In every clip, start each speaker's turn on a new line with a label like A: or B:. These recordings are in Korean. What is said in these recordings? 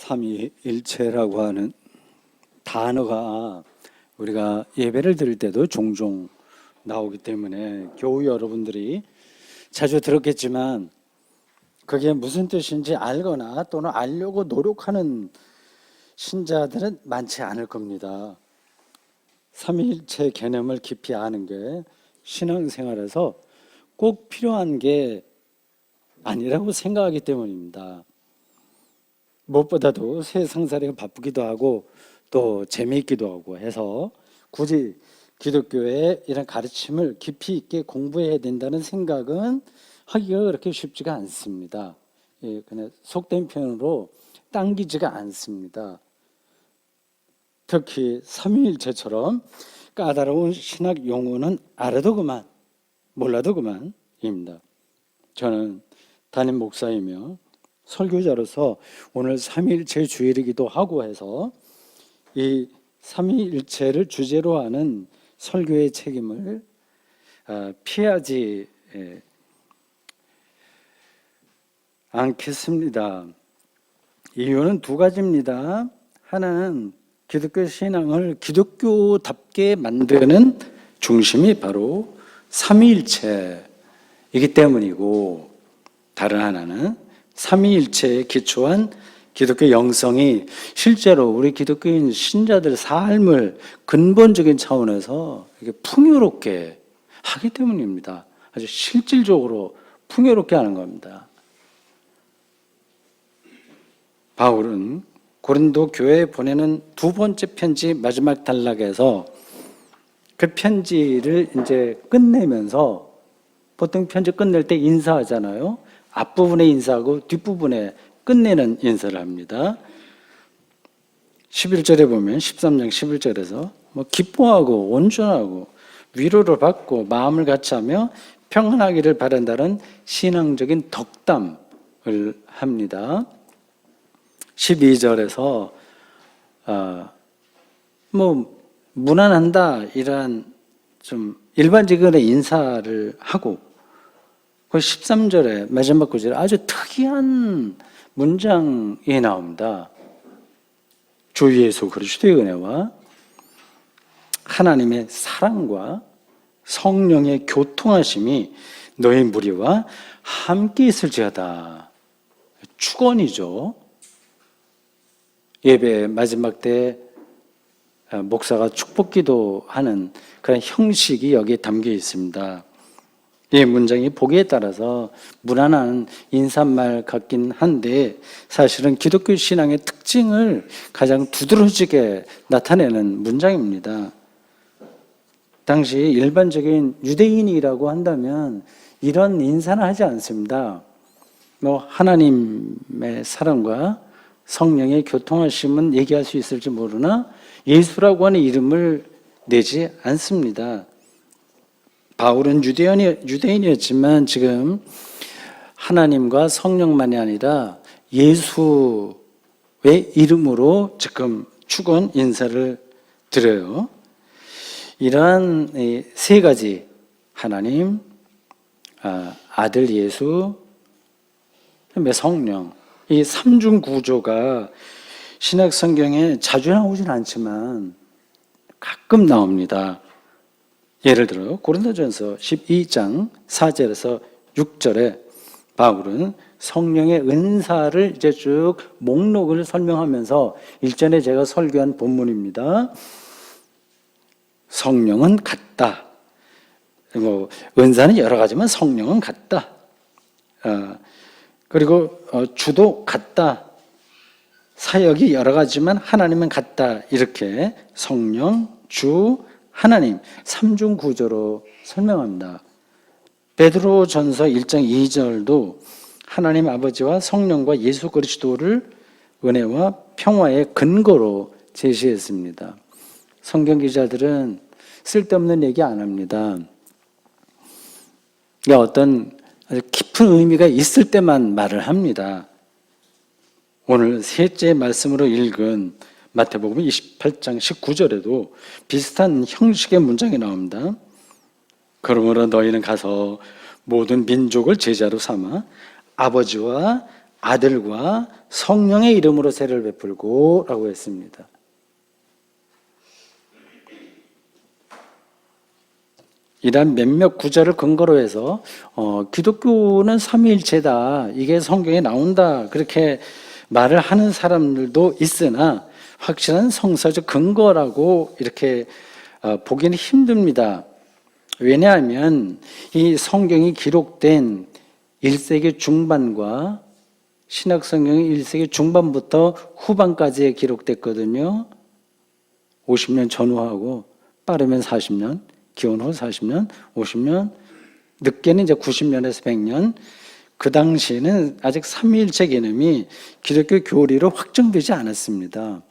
A: 삼위일체라고 하는 단어가 우리가 예배를 드릴 때도 종종 나오기 때문에 교우 여러분들이 자주 들었겠지만 그게 무슨 뜻인지 알거나 또는 알려고 노력하는 신자들은 많지 않을 겁니다. 삼위일체 개념을 깊이 아는 게 신앙생활에서 꼭 필요한 게 아니라고 생각하기 때문입니다. 무엇보다도 세상살이가 바쁘기도 하고 또 재미있기도 하고 해서 굳이 기독교의 이런 가르침을 깊이 있게 공부해야 된다는 생각은 하기가 그렇게 쉽지가 않습니다. 그냥 속된 표현으로 당기지가 않습니다. 특히 삼위일체처럼 까다로운 신학 용어는 알아도 그만, 몰라도 그만입니다. 저는 담임 목사이며 설교자로서 오늘 삼위일체 주일이기도 하고 해서 이 삼위일체를 주제로 하는 설교의 책임을 피하지 않겠습니다. 이유는 두 가지입니다. 하나는 기독교 신앙을 기독교답게 만드는 중심이 바로 삼위일체이기 때문이고, 다른 하나는 삼위일체에 기초한 기독교 영성이 실제로 우리 기독교인 신자들 삶을 근본적인 차원에서 이렇게 풍요롭게 하기 때문입니다. 아주 실질적으로 풍요롭게 하는 겁니다. 바울은 고린도 교회에 보내는 두 번째 편지 마지막 단락에서 그 편지를 이제 끝내면서, 보통 편지 끝낼 때 인사하잖아요. 앞부분에 인사하고 뒷부분에 끝내는 인사를 합니다. 11절에 보면 13장 11절에서 기뻐하고 온전하고 위로를 받고 마음을 같이하며 평안하기를 바란다는 신앙적인 덕담을 합니다. 12절에서 무난한다 이런 좀 일반적인 인사를 하고, 그 13절에 마지막 구절에 아주 특이한 문장이 나옵니다. 주 예수 그리스도의 은혜와 하나님의 사랑과 성령의 교통하심이 너희 무리와 함께 있을지어다. 축원이죠. 예배 마지막 때 목사가 축복기도 하는 그런 형식이 여기에 담겨 있습니다. 이 문장이 보기에 따라서 무난한 인사말 같긴 한데 사실은 기독교 신앙의 특징을 가장 두드러지게 나타내는 문장입니다. 당시 일반적인 유대인이라고 한다면 이런 인사는 하지 않습니다. 하나님의 사랑과 성령의 교통하심은 얘기할 수 있을지 모르나 예수라고 하는 이름을 내지 않습니다. 바울은 유대인이었지만 지금 하나님과 성령만이 아니라 예수의 이름으로 지금 축원 인사를 드려요. 이러한 세 가지, 하나님, 아들 예수, 성령, 이 삼중 구조가 신약 성경에 자주 나오진 않지만 가끔 나옵니다. 예를 들어 고린도전서 12장 4절에서 6절에 바울은 성령의 은사를 이제 쭉 목록을 설명하면서 일전에 제가 설교한 본문입니다. 성령은 같다. 은사는 여러 가지만 성령은 같다. 그리고 주도 같다. 사역이 여러 가지만 하나님은 같다. 이렇게 성령, 주, 하나님 삼중 구조로 설명합니다. 베드로전서 1장 2절도 하나님 아버지와 성령과 예수 그리스도를 은혜와 평화의 근거로 제시했습니다. 성경 기자들은 쓸데없는 얘기 안 합니다. 어떤 아주 깊은 의미가 있을 때만 말을 합니다. 오늘 셋째 말씀으로 읽은 마태복음 28장 19절에도 비슷한 형식의 문장이 나옵니다. 그러므로 너희는 가서 모든 민족을 제자로 삼아 아버지와 아들과 성령의 이름으로 세례를 베풀고 라고 했습니다. 이런 몇몇 구절을 근거로 해서 기독교는 삼위일체다, 이게 성경에 나온다, 그렇게 말을 하는 사람들도 있으나 확실한 성서적 근거라고 이렇게 보기는 힘듭니다. 왜냐하면 이 성경이 기록된 1세기 중반과 신약 성경이 1세기 중반부터 후반까지에 기록됐거든요. 50년 전후하고 빠르면 40년, 기원 후 40년, 50년, 늦게는 이제 90년에서 100년. 그 당시에는 아직 삼위일체 개념이 기독교 교리로 확정되지 않았습니다.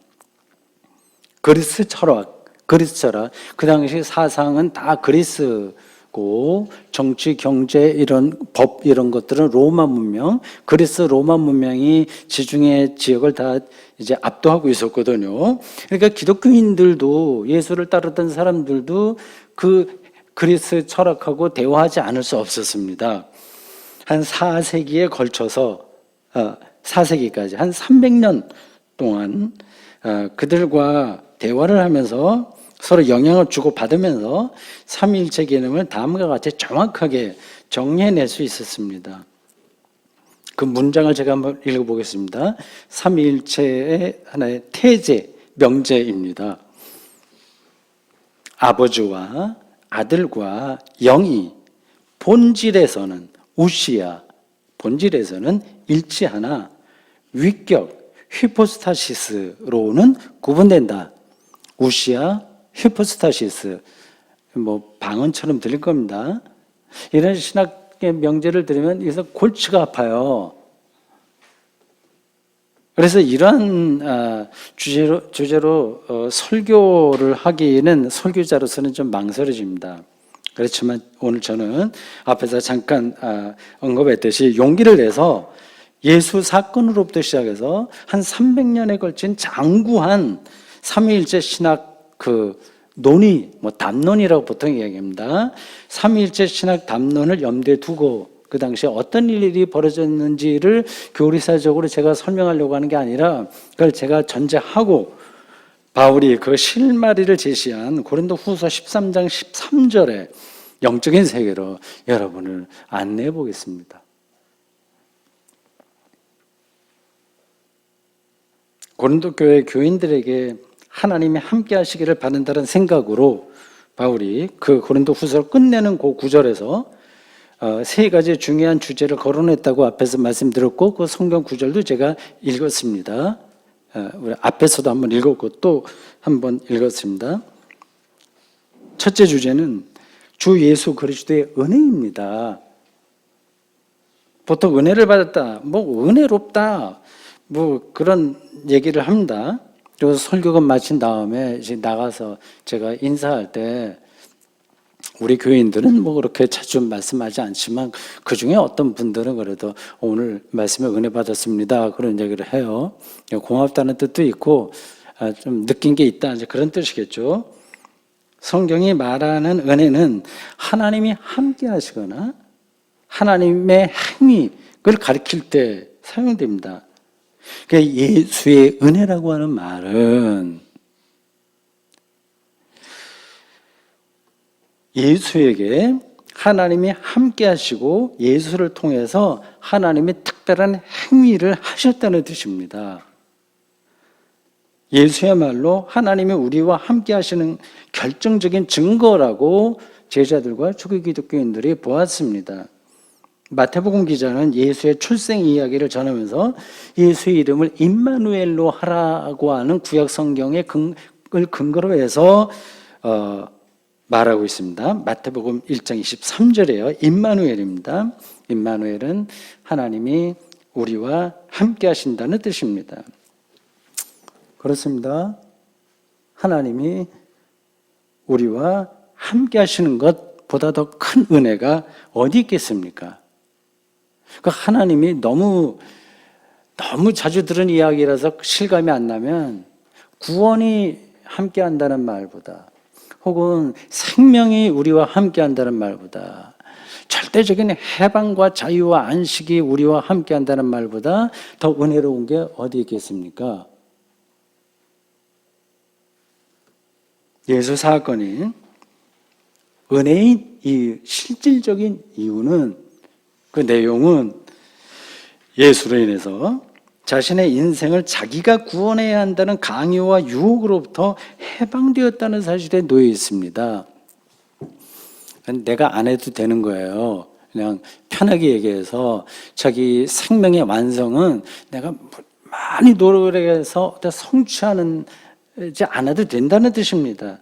A: 그리스 철학, 그 당시 사상은 다 그리스고, 정치, 경제, 이런 법, 이런 것들은 로마 문명, 그리스 로마 문명이 지중해 지역을 다 이제 압도하고 있었거든요. 그러니까 기독교인들도, 예수를 따르던 사람들도 그 그리스 철학하고 대화하지 않을 수 없었습니다. 한 4세기에 걸쳐서 4세기까지 한 300년 동안 그들과 대화를 하면서 서로 영향을 주고받으면서 삼위일체 개념을 다음과 같이 정확하게 정리해낼 수 있었습니다. 그 문장을 제가 한번 읽어보겠습니다. 삼위일체의 하나의 태제, 명제입니다. 아버지와 아들과 영이 본질에서는 우시야, 본질에서는 일치하나 위격, 휘포스타시스로는 구분된다. 우시야, 휘포스타시스, 뭐 방언처럼 들릴 겁니다. 이런 신학의 명제를 들으면 여기서 골치가 아파요. 그래서 이러한 주제로 설교를 하기에는 설교자로서는 좀 망설여집니다. 그렇지만 오늘 저는 앞에서 잠깐 언급했듯이 용기를 내서 예수 사건으로부터 시작해서 한 300년에 걸친 장구한 삼위일체 신학 논의, 담론이라고 보통 이야기합니다. 삼위일체 신학 담론을 염두에 두고 그 당시에 어떤 일이 벌어졌는지를 교리사적으로 제가 설명하려고 하는 게 아니라 그걸 제가 전제하고 바울이 그 실마리를 제시한 고린도 후서 13장 13절에 영적인 세계로 여러분을 안내해 보겠습니다. 고린도 교회 교인들에게 하나님이 함께 하시기를 바란다는 생각으로 바울이 그 고린도 후서를 끝내는 그 구절에서 세 가지 중요한 주제를 거론했다고 앞에서 말씀드렸고 그 성경 구절도 제가 읽었습니다. 우리 앞에서도 한번 읽었고 또 한번 읽었습니다. 첫째 주제는 주 예수 그리스도의 은혜입니다. 보통 은혜를 받았다, 은혜롭다, 그런 얘기를 합니다. 그리고 설교가 마친 다음에 이제 나가서 제가 인사할 때 우리 교인들은 그렇게 자주 말씀하지 않지만 그 중에 어떤 분들은 그래도 오늘 말씀에 은혜 받았습니다, 그런 얘기를 해요. 고맙다는 뜻도 있고 좀 느낀 게 있다, 이제 그런 뜻이겠죠. 성경이 말하는 은혜는 하나님이 함께 하시거나 하나님의 행위를 가리킬 때 사용됩니다. 그러니까 예수의 은혜라고 하는 말은 예수에게 하나님이 함께 하시고 예수를 통해서 하나님의 특별한 행위를 하셨다는 뜻입니다. 예수야말로 하나님이 우리와 함께 하시는 결정적인 증거라고 제자들과 초기 기독교인들이 보았습니다. 마태복음 기자는 예수의 출생 이야기를 전하면서 예수의 이름을 임마누엘로 하라고 하는 구약 성경의 근거로 해서 말하고 있습니다. 마태복음 1장 23절이에요. 임마누엘입니다. 임마누엘은 하나님이 우리와 함께 하신다는 뜻입니다. 그렇습니다. 하나님이 우리와 함께 하시는 것보다 더 큰 은혜가 어디 있겠습니까? 그 하나님이 너무 자주 들은 이야기라서 실감이 안 나면 구원이 함께 한다는 말보다 혹은 생명이 우리와 함께 한다는 말보다 절대적인 해방과 자유와 안식이 우리와 함께 한다는 말보다 더 은혜로운 게 어디 있겠습니까? 예수 사건이 은혜인 이 실질적인 이유는, 그 내용은 예수로 인해서 자신의 인생을 자기가 구원해야 한다는 강요와 유혹으로부터 해방되었다는 사실에 놓여 있습니다. 내가 안 해도 되는 거예요. 그냥 편하게 얘기해서 자기 생명의 완성은 내가 많이 노력해서 성취하지 않아도 된다는 뜻입니다.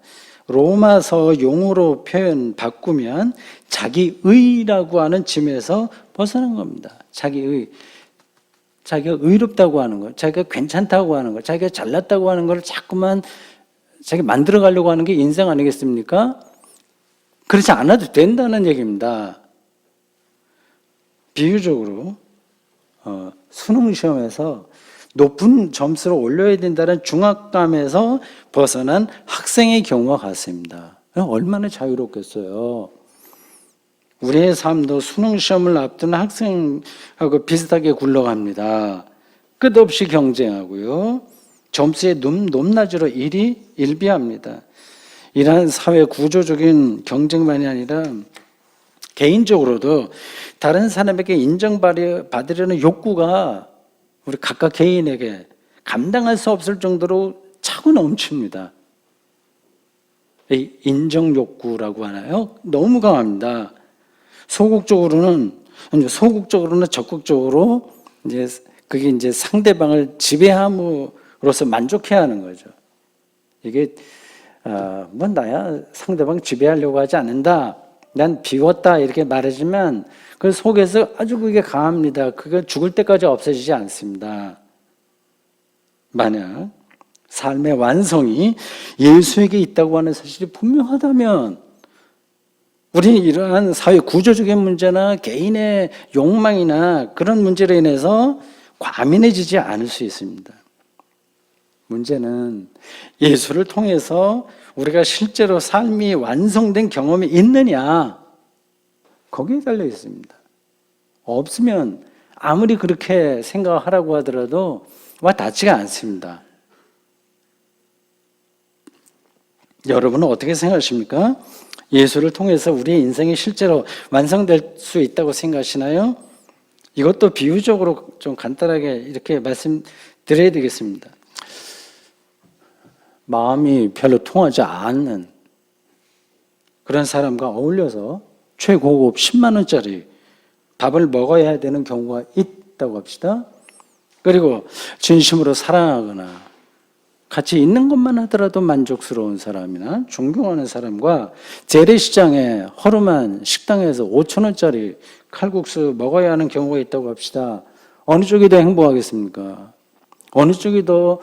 A: 로마서 용어로 표현 바꾸면 자기의라고 하는 짐에서 벗어난 겁니다. 자기의. 자기가 의롭다고 하는 것, 자기가 괜찮다고 하는 것, 자기가 잘났다고 하는 걸 자꾸만 자기 만들어 가려고 하는 게 인생 아니겠습니까? 그렇지 않아도 된다는 얘기입니다. 비유적으로 수능 시험에서 높은 점수를 올려야 된다는 중압감에서 벗어난 학생의 경우와 같습니다. 얼마나 자유롭겠어요. 우리의 삶도 수능 시험을 앞둔 학생하고 비슷하게 굴러갑니다. 끝없이 경쟁하고요. 점수의 높낮이로 일비합니다. 이러한 사회 구조적인 경쟁만이 아니라 개인적으로도 다른 사람에게 인정받으려는 욕구가 우리 각각 개인에게 감당할 수 없을 정도로 차고 넘칩니다. 인정 욕구라고 하나요? 너무 강합니다. 소극적으로는 적극적으로 그게 이제 상대방을 지배함으로써 만족해야 하는 거죠. 이게 뭐 나야 상대방 지배하려고 하지 않는다. 난 비웠다 이렇게 말해주면 그 속에서 아주 그게 강합니다. 그게 죽을 때까지 없어지지 않습니다. 만약 삶의 완성이 예수에게 있다고 하는 사실이 분명하다면 우리는 이러한 사회 구조적인 문제나 개인의 욕망이나 그런 문제로 인해서 과민해지지 않을 수 있습니다. 문제는 예수를 통해서 우리가 실제로 삶이 완성된 경험이 있느냐, 거기에 달려 있습니다. 없으면 아무리 그렇게 생각하라고 하더라도 와 닿지가 않습니다. 여러분은 어떻게 생각하십니까? 예수를 통해서 우리의 인생이 실제로 완성될 수 있다고 생각하시나요? 이것도 비유적으로 좀 간단하게 이렇게 말씀드려야 되겠습니다. 마음이 별로 통하지 않는 그런 사람과 어울려서 최고급 10만 원짜리 밥을 먹어야 되는 경우가 있다고 합시다. 그리고 진심으로 사랑하거나 같이 있는 것만 하더라도 만족스러운 사람이나 존경하는 사람과 재래시장에 허름한 식당에서 5천 원짜리 칼국수 먹어야 하는 경우가 있다고 합시다. 어느 쪽이 더 행복하겠습니까? 어느 쪽이 더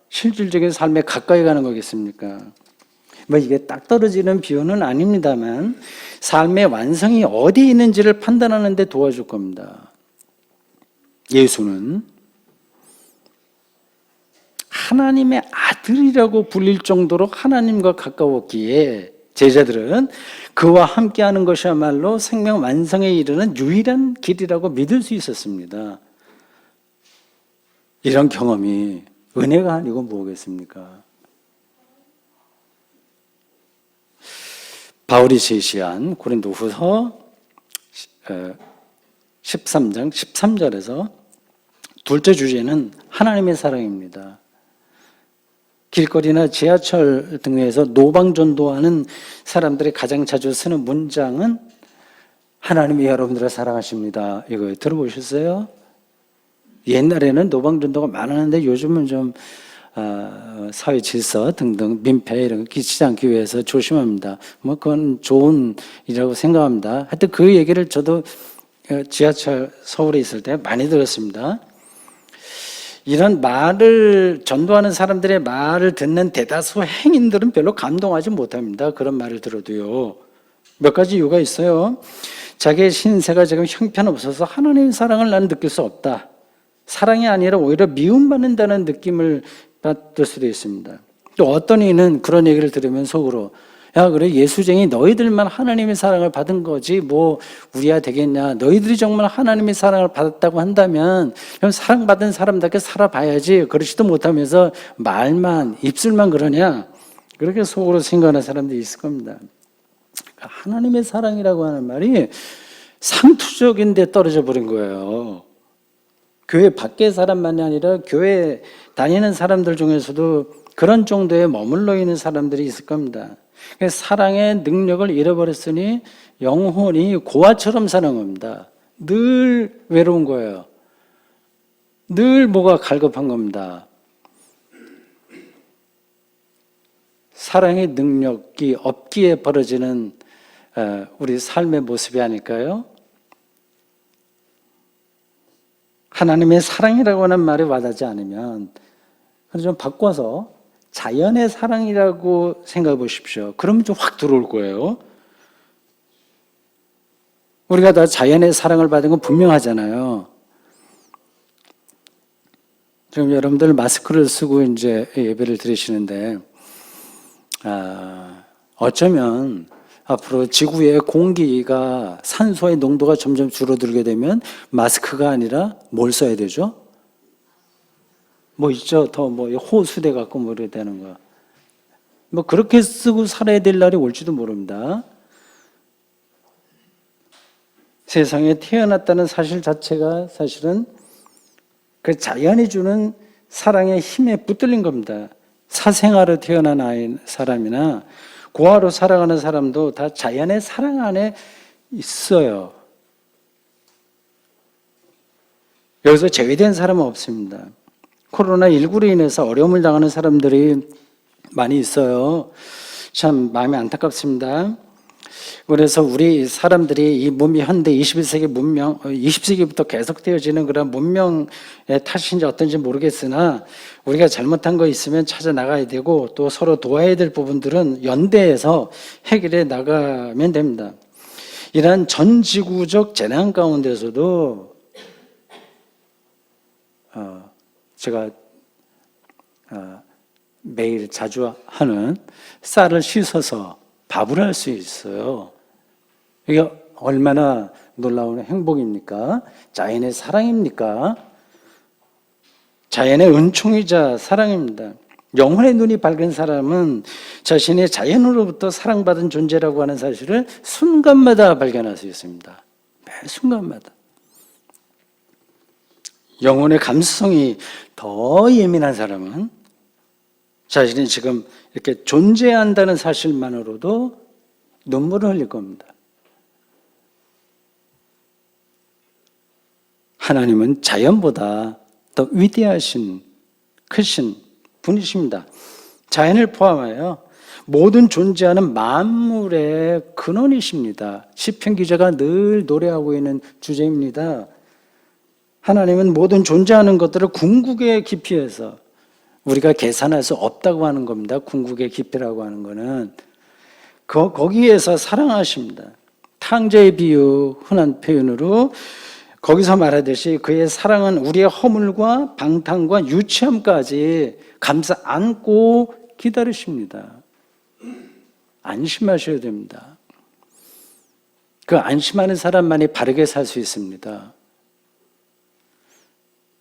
A: 실질적인 삶에 가까이 가는 거겠습니까? 뭐 이게 딱 떨어지는 비유는 아닙니다만 삶의 완성이 어디에 있는지를 판단하는 데 도와줄 겁니다. 예수는 하나님의 아들이라고 불릴 정도로 하나님과 가까웠기에 제자들은 그와 함께하는 것이야말로 생명 완성에 이르는 유일한 길이라고 믿을 수 있었습니다. 이런 경험이 은혜가 아니고 뭐겠습니까? 바울이 제시한 고린도후서 13장 13절에서 둘째 주제는 하나님의 사랑입니다. 길거리나 지하철 등에서 노방전도하는 사람들이 가장 자주 쓰는 문장은 하나님이 여러분들을 사랑하십니다. 이거 들어보셨어요? 옛날에는 노방전도가 많았는데 요즘은 좀 사회 질서 등등 민폐 이런 거 끼치지 않기 위해서 조심합니다. 뭐 그건 좋은 일이라고 생각합니다. 하여튼 그 얘기를 저도 지하철 서울에 있을 때 많이 들었습니다. 이런 말을 전도하는 사람들의 말을 듣는 대다수 행인들은 별로 감동하지 못합니다. 그런 말을 들어도요. 몇 가지 이유가 있어요. 자기의 신세가 지금 형편없어서 하나님의 사랑을 나는 느낄 수 없다. 사랑이 아니라 오히려 미움받는다는 느낌을 받을 수도 있습니다. 또 어떤 이는 그런 얘기를 들으면 속으로 야, 그래, 예수쟁이 너희들만 하나님의 사랑을 받은 거지 뭐 우리야 되겠냐. 너희들이 정말 하나님의 사랑을 받았다고 한다면 그럼 사랑받은 사람답게 살아봐야지. 그러지도 못하면서 말만 입술만 그러냐. 그렇게 속으로 생각하는 사람들이 있을 겁니다. 하나님의 사랑이라고 하는 말이 상투적인 데 떨어져 버린 거예요. 교회 밖의 사람만이 아니라 교회 다니는 사람들 중에서도 그런 정도에 머물러 있는 사람들이 있을 겁니다. 사랑의 능력을 잃어버렸으니 영혼이 고아처럼 사는 겁니다. 늘 외로운 거예요. 늘 뭐가 갈급한 겁니다. 사랑의 능력이 없기에 벌어지는 우리 삶의 모습이 아닐까요? 하나님의 사랑이라고 하는 말이 와닿지 않으면 좀 바꿔서 자연의 사랑이라고 생각해 보십시오. 그러면 좀 확 들어올 거예요. 우리가 다 자연의 사랑을 받은 건 분명하잖아요. 지금 여러분들 마스크를 쓰고 이제 예배를 드리시는데, 어쩌면 앞으로 지구의 공기가 산소의 농도가 점점 줄어들게 되면 마스크가 아니라 뭘 써야 되죠? 뭐 있죠? 더 뭐 호수대 갖고 뭐 이래야 되는 거. 뭐 그렇게 쓰고 살아야 될 날이 올지도 모릅니다. 세상에 태어났다는 사실 자체가 사실은 그 자연이 주는 사랑의 힘에 붙들린 겁니다. 사생아로 태어난 사람이나 고아로 살아가는 사람도 다 자연의 사랑 안에 있어요. 여기서 제외된 사람은 없습니다. 코로나19로 인해서 어려움을 당하는 사람들이 많이 있어요. 참 마음이 안타깝습니다. 그래서 우리 사람들이 이 현대 21세기 문명, 20세기부터 계속되어지는 그런 문명의 탓인지 어떤지 모르겠으나 우리가 잘못한 거 있으면 찾아 나가야 되고 또 서로 도와야 될 부분들은 연대해서 해결해 나가면 됩니다. 이러한 전지구적 재난 가운데서도 제가 매일 자주 하는 쌀을 씻어서 밥을 할 수 있어요. 이게 얼마나 놀라운 행복입니까? 자연의 사랑입니까? 자연의 은총이자 사랑입니다. 영혼의 눈이 밝은 사람은 자신의 자연으로부터 사랑받은 존재라고 하는 사실을 순간마다 발견할 수 있습니다. 매 순간마다. 영혼의 감수성이 더 예민한 사람은 자신이 지금 이렇게 존재한다는 사실만으로도 눈물을 흘릴 겁니다. 하나님은 자연보다 더 위대하신 크신 분이십니다. 자연을 포함하여 모든 존재하는 만물의 근원이십니다. 시편 기자가 늘 노래하고 있는 주제입니다. 하나님은 모든 존재하는 것들을 궁극의 깊이에서 우리가 계산할 수 없다고 하는 겁니다. 궁극의 깊이라고 하는 거는 거기에서 사랑하십니다. 탕자의 비유, 흔한 표현으로 거기서 말하듯이 그의 사랑은 우리의 허물과 방탕과 유치함까지 감싸 안고 기다리십니다. 안심하셔야 됩니다. 그 안심하는 사람만이 바르게 살 수 있습니다.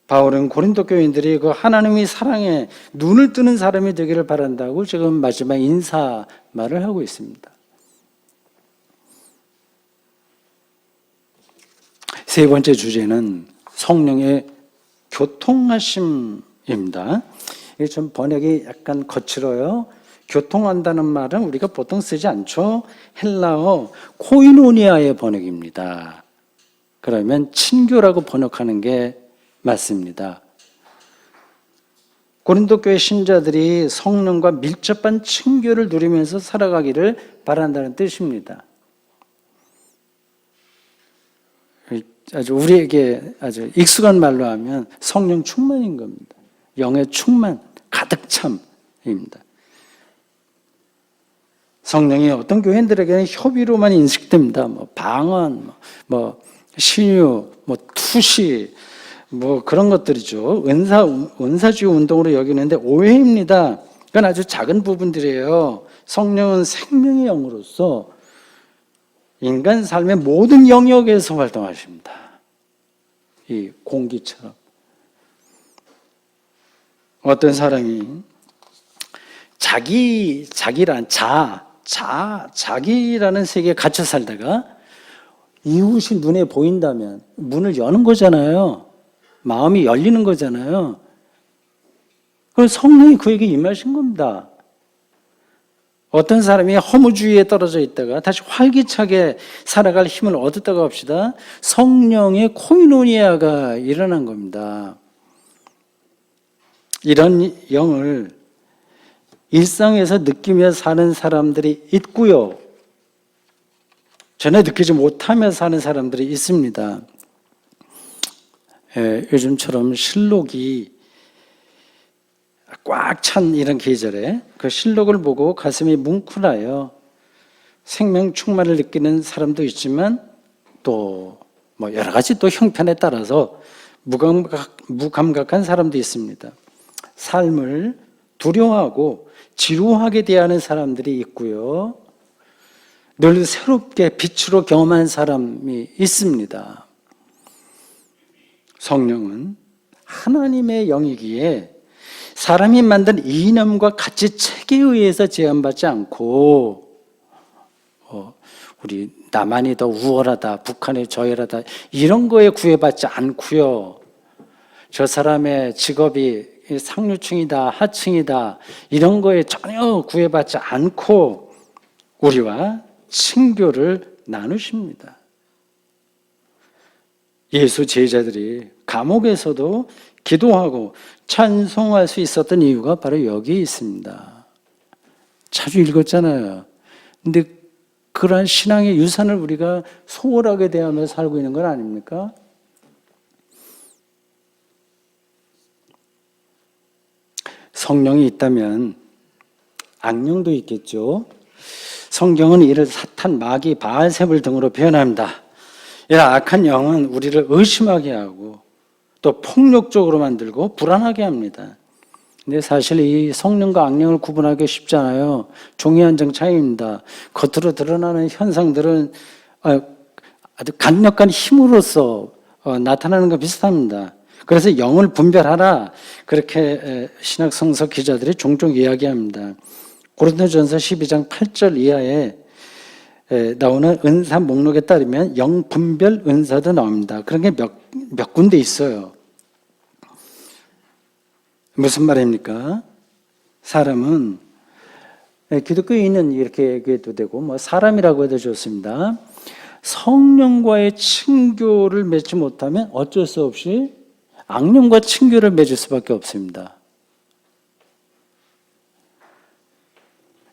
A: 바울은 고린도 교인들이 그 하나님의 사랑에 눈을 뜨는 사람이 되기를 바란다고 지금 마지막 인사 말을 하고 있습니다. 세 번째 주제는 성령의 교통하심입니다. 이게 좀 번역이 약간 거칠어요. 교통한다는 말은 우리가 보통 쓰지 않죠. 헬라어 코이노니아의 번역입니다. 그러면 친교라고 번역하는 게 맞습니다. 고린도 교회 신자들이 성령과 밀접한 친교를 누리면서 살아가기를 바란다는 뜻입니다. 아주 우리에게 아주 익숙한 말로 하면 성령 충만인 겁니다. 영의 충만, 가득 참입니다. 성령이 어떤 교인들에게는 협의로만 인식됩니다. 방언, 신유, 투시, 그런 것들이죠. 은사주의 운동으로 여기는데 오해입니다. 그건 아주 작은 부분들이에요. 성령은 생명의 영으로서 인간 삶의 모든 영역에서 활동하십니다. 이 공기처럼. 어떤 사람이 자기라는 세계에 갇혀 살다가 이웃이 눈에 보인다면 문을 여는 거잖아요. 마음이 열리는 거잖아요. 그럼 성령이 그에게 임하신 겁니다. 어떤 사람이 허무주의에 떨어져 있다가 다시 활기차게 살아갈 힘을 얻었다고 합시다. 성령의 코이노니아가 일어난 겁니다. 이런 영을 일상에서 느끼며 사는 사람들이 있고요. 전혀 느끼지 못하며 사는 사람들이 있습니다. 요즘처럼 실록이 꽉 찬 이런 계절에 그 실록을 보고 가슴이 뭉클하여 생명 충만을 느끼는 사람도 있지만 또 뭐 여러 가지 또 형편에 따라서 무감각한 사람도 있습니다. 삶을 두려워하고 지루하게 대하는 사람들이 있고요. 늘 새롭게 빛으로 경험한 사람이 있습니다. 성령은 하나님의 영이기에 사람이 만든 이념과 가치 체계에 의해서 제한받지 않고 우리 남한이 더 우월하다, 북한이 저열하다 이런 거에 구애받지 않고요. 저 사람의 직업이 상류층이다, 하층이다 이런 거에 전혀 구애받지 않고 우리와 친교를 나누십니다. 예수 제자들이 감옥에서도 기도하고 찬송할 수 있었던 이유가 바로 여기에 있습니다. 자주 읽었잖아요. 근데 그러한 신앙의 유산을 우리가 소홀하게 대하며 살고 있는 건 아닙니까? 성령이 있다면 악령도 있겠죠. 성경은 이를 사탄, 마귀, 바알세불 등으로 표현합니다. 이런 악한 영은 우리를 의심하게 하고 또 폭력적으로 만들고 불안하게 합니다. 근데 사실 이 성령과 악령을 구분하기 쉽지 않아요. 종이 한 장 차이입니다. 겉으로 드러나는 현상들은 아주 강력한 힘으로써 나타나는 것 비슷합니다. 그래서 영을 분별하라 그렇게 신약 성서 기자들이 종종 이야기합니다. 고린도전서 12장 8절 이하에 나오는 은사 목록에 따르면 영 분별 은사도 나옵니다. 그런 게 몇 군데 있어요. 무슨 말입니까? 사람은 기독교인은 이렇게 얘기해도 되고 뭐 사람이라고 해도 좋습니다. 성령과의 친교를 맺지 못하면 어쩔 수 없이 악령과 친교를 맺을 수밖에 없습니다.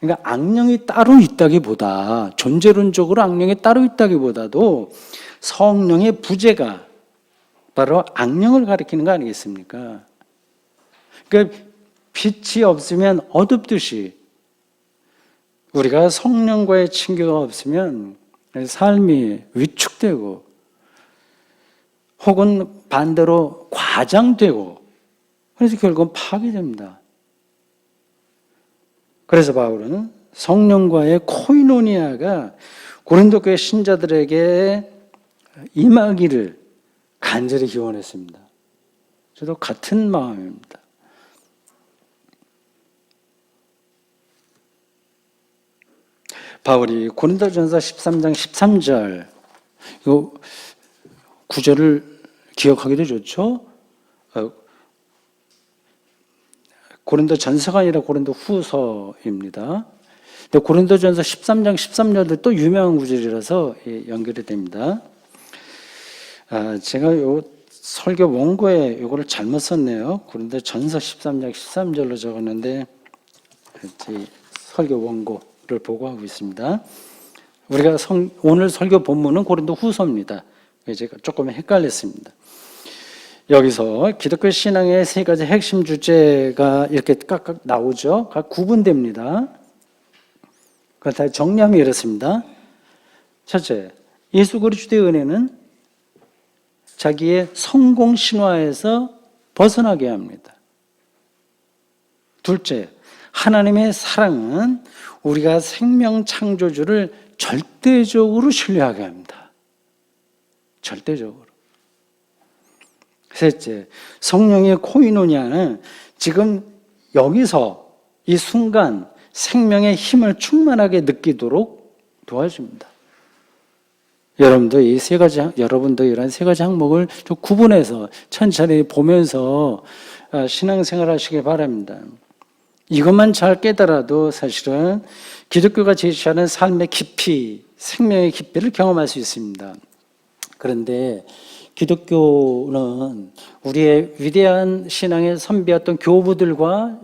A: 그러니까 악령이 따로 있다기보다 존재론적으로 악령이 따로 있다기보다도 성령의 부재가 바로 악령을 가리키는 거 아니겠습니까? 그러니까 빛이 없으면 어둡듯이 우리가 성령과의 친교가 없으면 삶이 위축되고 혹은 반대로 과장되고 그래서 결국은 파괴됩니다. 그래서 바울은 성령과의 코이노니아가 고린도 교회 신자들에게 임하기를 간절히 기원했습니다. 저도 같은 마음입니다. 바울이 고린도전서 13장 13절 이 구절을 기억하기도 좋죠. 고린도전서가 아니라 고린도후서입니다. 근데 고린도전서 13장 13절도 또 유명한 구절이라서 연결이 됩니다. 제가 요 설교 원고에 요거를 잘못 썼네요. 고린도전서 13장 13절로 적었는데 설교 원고를 보고하고 있습니다. 우리가 오늘 설교 본문은 고린도후서입니다. 제가 조금 헷갈렸습니다. 여기서 기독교 신앙의 세 가지 핵심 주제가 이렇게 각각 나오죠. 각 구분됩니다. 그걸 다 정리하면 이렇습니다. 첫째, 예수 그리스도의 은혜는 자기의 성공 신화에서 벗어나게 합니다. 둘째, 하나님의 사랑은 우리가 생명 창조주를 절대적으로 신뢰하게 합니다. 절대적으로. 셋째, 성령의 코이노니아는 지금 여기서 이 순간 생명의 힘을 충만하게 느끼도록 도와줍니다. 여러분도 이런 세 가지 항목을 좀 구분해서 천천히 보면서 신앙생활 하시길 바랍니다. 이것만 잘 깨달아도 사실은 기독교가 제시하는 삶의 깊이, 생명의 깊이를 경험할 수 있습니다. 그런데 기독교는 우리의 위대한 신앙의 선비였던 교부들과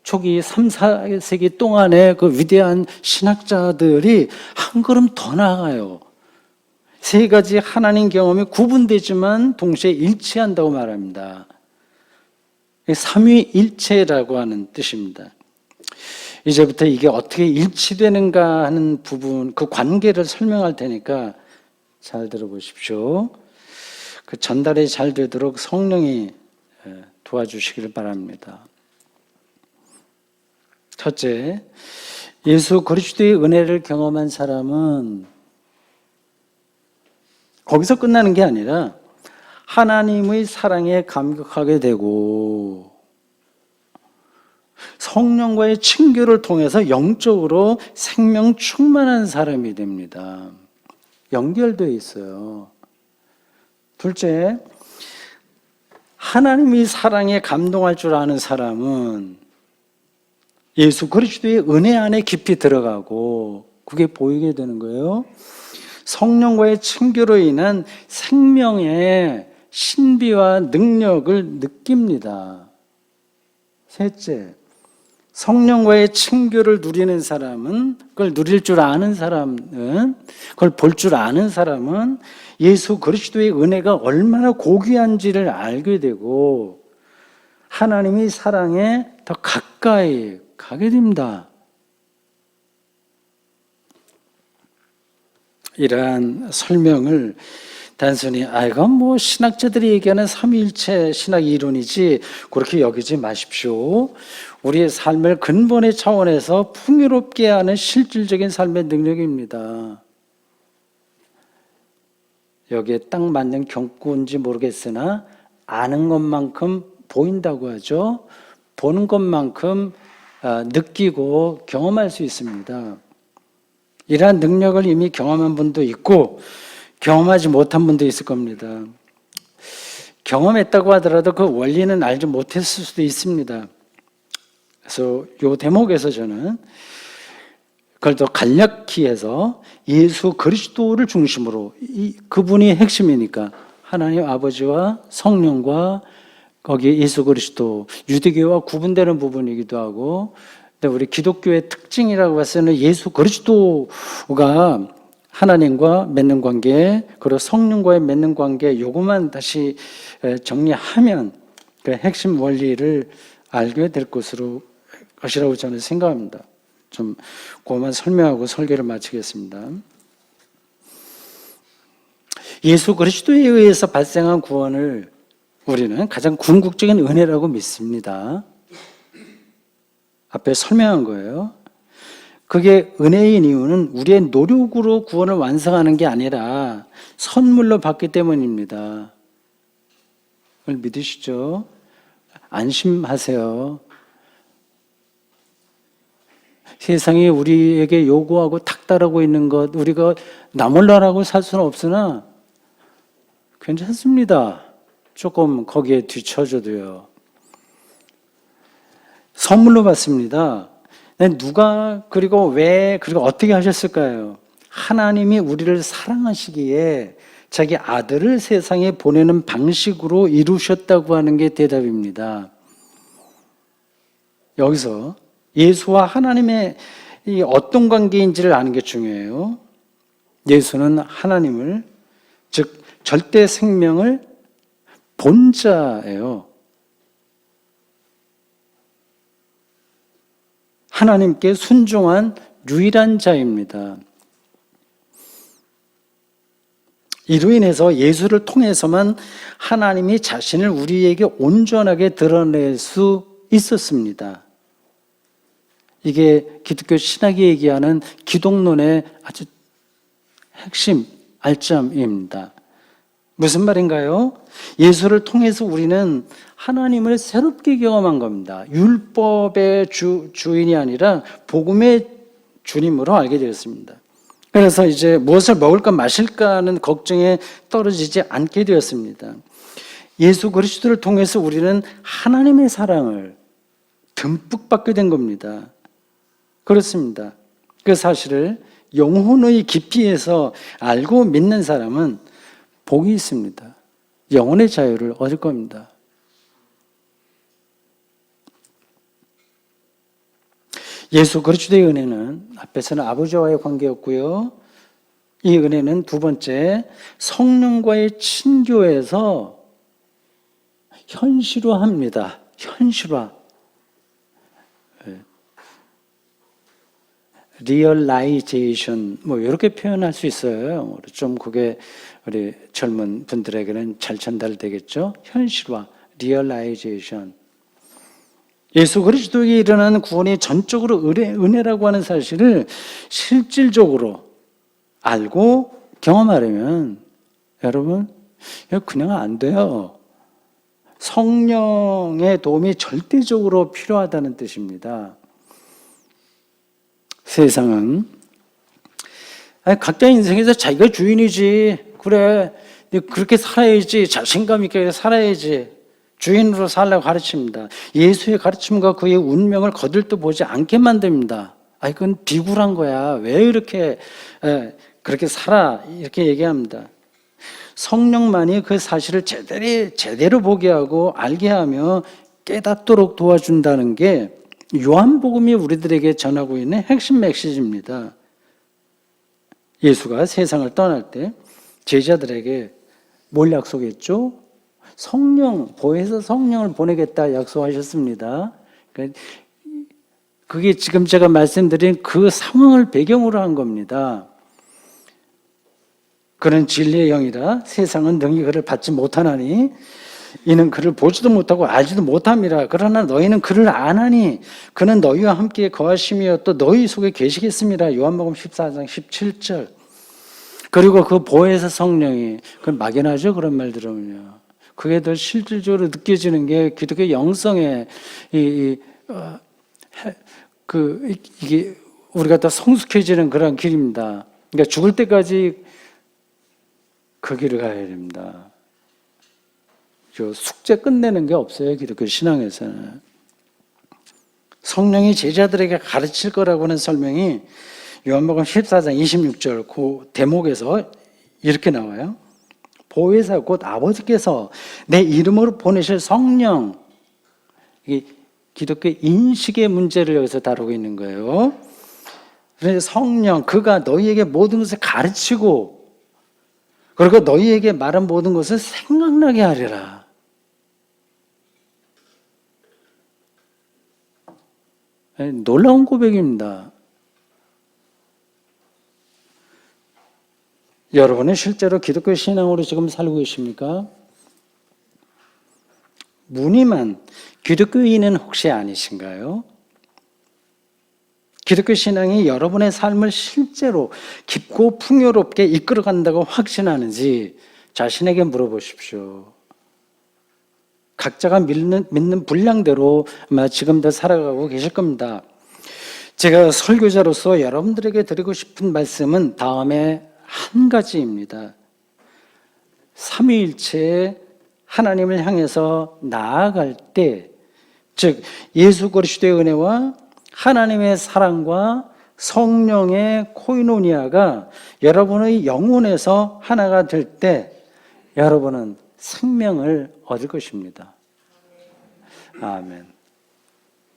A: 초기 3, 4세기 동안의 그 위대한 신학자들이 한 걸음 더 나아가요. 세 가지 하나님 경험이 구분되지만 동시에 일치한다고 말합니다. 삼위일체라고 하는 뜻입니다. 이제부터 이게 어떻게 일치되는가 하는 부분, 그 관계를 설명할 테니까 잘 들어보십시오. 그 전달이 잘 되도록 성령이 도와주시기를 바랍니다. 첫째, 예수 그리스도의 은혜를 경험한 사람은 거기서 끝나는 게 아니라 하나님의 사랑에 감격하게 되고 성령과의 친교를 통해서 영적으로 생명 충만한 사람이 됩니다. 연결되어 있어요. 둘째, 하나님의 사랑에 감동할 줄 아는 사람은 예수 그리스도의 은혜 안에 깊이 들어가고 그게 보이게 되는 거예요. 성령과의 친교로 인한 생명의 신비와 능력을 느낍니다. 셋째, 성령과의 친교를 누리는 사람은, 그걸 누릴 줄 아는 사람은, 그걸 볼 줄 아는 사람은 예수 그리스도의 은혜가 얼마나 고귀한지를 알게 되고 하나님의 사랑에 더 가까이 가게 됩니다. 이러한 설명을 단순히 이건 뭐 신학자들이 얘기하는 삼위일체 신학 이론이지 그렇게 여기지 마십시오. 우리의 삶을 근본의 차원에서 풍요롭게 하는 실질적인 삶의 능력입니다. 여기에 딱 맞는 경구인지 모르겠으나 아는 것만큼 보인다고 하죠. 보는 것만큼 느끼고 경험할 수 있습니다. 이러한 능력을 이미 경험한 분도 있고 경험하지 못한 분도 있을 겁니다. 경험했다고 하더라도 그 원리는 알지 못했을 수도 있습니다. 그래서 이 대목에서 저는 그걸 더 간략히 해서 예수 그리스도를 중심으로 그분이 핵심이니까 하나님 아버지와 성령과 거기에 예수 그리스도, 유대교와 구분되는 부분이기도 하고 근데 우리 기독교의 특징이라고 해서는 예수 그리스도가 하나님과 맺는 관계, 그리고 성령과의 맺는 관계, 요것만 다시 정리하면 그 핵심 원리를 알게 될 것이라고 저는 생각합니다. 좀 그것만 설명하고 설교를 마치겠습니다. 예수 그리스도에 의해서 발생한 구원을 우리는 가장 궁극적인 은혜라고 믿습니다. 앞에 설명한 거예요. 그게 은혜인 이유는 우리의 노력으로 구원을 완성하는 게 아니라 선물로 받기 때문입니다. 그걸 믿으시죠? 안심하세요. 세상이 우리에게 요구하고 탁달하고 있는 것, 우리가 나몰라라고 살 수는 없으나 괜찮습니다. 조금 거기에 뒤처져도요. 선물로 받습니다. 누가 그리고 왜 그리고 어떻게 하셨을까요? 하나님이 우리를 사랑하시기에 자기 아들을 세상에 보내는 방식으로 이루셨다고 하는 게 대답입니다. 여기서 예수와 하나님의 이 어떤 관계인지를 아는 게 중요해요. 예수는 하나님을, 즉 절대 생명을 본 자예요. 하나님께 순종한 유일한 자입니다. 이로 인해서 예수를 통해서만 하나님이 자신을 우리에게 온전하게 드러낼 수 있었습니다. 이게 기독교 신학이 얘기하는 기독론의 아주 핵심 알점입니다. 무슨 말인가요? 예수를 통해서 우리는 하나님을 새롭게 경험한 겁니다. 율법의 주인이 아니라 복음의 주님으로 알게 되었습니다. 그래서 이제 무엇을 먹을까 마실까 하는 걱정에 떨어지지 않게 되었습니다. 예수 그리스도를 통해서 우리는 하나님의 사랑을 듬뿍 받게 된 겁니다. 그렇습니다. 그 사실을 영혼의 깊이에서 알고 믿는 사람은 복이 있습니다. 영혼의 자유를 얻을 겁니다. 예수 그리스도의 은혜는 앞에서는 아버지와의 관계였고요. 이 은혜는 두 번째 성령과의 친교에서 현실화합니다. 현실화. 리얼라이제이션 이렇게 표현할 수 있어요. 좀 그게 우리 젊은 분들에게는 잘 전달되겠죠. 현실화, 리얼라이제이션. 예수 그리스도에게 일어나는 구원이 전적으로 은혜라고 하는 사실을 실질적으로 알고 경험하려면 여러분 그냥 안 돼요. 성령의 도움이 절대적으로 필요하다는 뜻입니다. 세상은 각자 인생에서 자기가 주인이지, 그래 그렇게 살아야지, 자신감 있게 살아야지, 주인으로 살라고 가르칩니다. 예수의 가르침과 그의 운명을 거들떠보지 않게 만듭니다. 그건 비굴한 거야, 왜 이렇게 그렇게 살아, 이렇게 얘기합니다. 성령만이 그 사실을 제대로 보게 하고 알게 하며 깨닫도록 도와준다는 게 요한복음이 우리들에게 전하고 있는 핵심 메시지입니다. 예수가 세상을 떠날 때 제자들에게 뭘 약속했죠? 보혜사 성령을 보내겠다 약속하셨습니다. 그게 지금 제가 말씀드린 그 상황을 배경으로 한 겁니다. 그는 진리의 영이라 세상은 능히 그를 받지 못하나니 이는 그를 보지도 못하고 알지도 못함이라. 그러나 너희는 그를 아나니 그는 너희와 함께 거하시며 또 너희 속에 계시겠습니다. 요한복음 14장 17절. 그리고 그 보혜사 성령이, 그건 막연하죠, 그런 말 들으면요. 그게 더 실질적으로 느껴지는 게 기독교 영성의 이게 우리가 더 성숙해지는 그런 길입니다. 그러니까 죽을 때까지 그 길을 가야 됩니다. 숙제 끝내는 게 없어요, 기독교 신앙에서는. 성령이 제자들에게 가르칠 거라고 하는 설명이 요한복음 14장 26절 그 대목에서 이렇게 나와요. 보혜사 곧 아버지께서 내 이름으로 보내실 성령. 이게 기독교 인식의 문제를 여기서 다루고 있는 거예요. 그래서 성령, 그가 너희에게 모든 것을 가르치고 그리고 너희에게 말한 모든 것을 생각나게 하리라. 놀라운 고백입니다. 여러분은 실제로 기독교 신앙으로 지금 살고 계십니까? 무늬만 기독교인은 혹시 아니신가요? 기독교 신앙이 여러분의 삶을 실제로 깊고 풍요롭게 이끌어간다고 확신하는지 자신에게 물어보십시오. 각자가 믿는 분량대로 아마 지금도 살아가고 계실 겁니다. 제가 설교자로서 여러분들에게 드리고 싶은 말씀은 다음에 한 가지입니다. 삼위일체 하나님을 향해서 나아갈 때, 즉 예수 그리스도의 은혜와 하나님의 사랑과 성령의 코이노니아가 여러분의 영혼에서 하나가 될 때 여러분은 생명을 얻을 것입니다. 아멘.